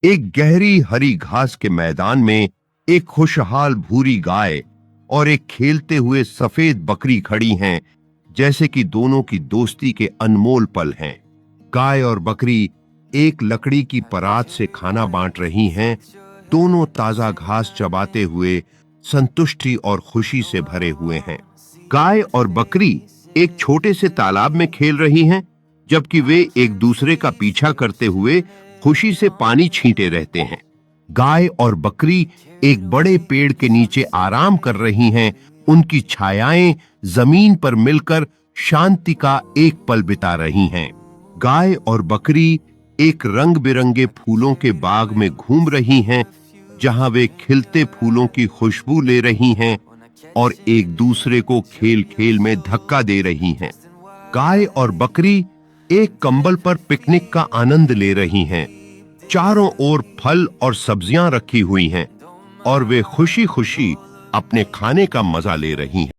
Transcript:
एक गहरी हरी घास के मैदान में एक खुशहाल भूरी गाय और एक खेलते हुए सफेद बकरी खड़ी हैं, जैसे कि दोनों की दोस्ती के अनमोल पल हैं। गाय और बकरी एक लकड़ी की परात से खाना बांट रही हैं, दोनों ताजा घास चबाते हुए संतुष्टि और खुशी से भरे हुए हैं। गाय और बकरी एक छोटे से तालाब में खेल रही हैं, जबकि वे एक दूसरे का पीछा करते हुए खुशी से पानी छींटे रहते हैं। गाय और बकरी एक बड़े पेड़ के नीचे आराम कर रही हैं, उनकी छायाएं जमीन पर मिलकर शांति का एक पल बिता रही हैं। गाय और बकरी एक रंग बिरंगे फूलों के बाग में घूम रही हैं, जहां वे खिलते फूलों की खुशबू ले रही हैं और एक दूसरे को खेल खेल में धक्का दे रही हैं। गाय और बकरी एक कंबल पर पिकनिक का आनंद ले रही हैं। चारों ओर फल और सब्जियां रखी हुई हैं और वे खुशी खुशी अपने खाने का मजा ले रही हैं।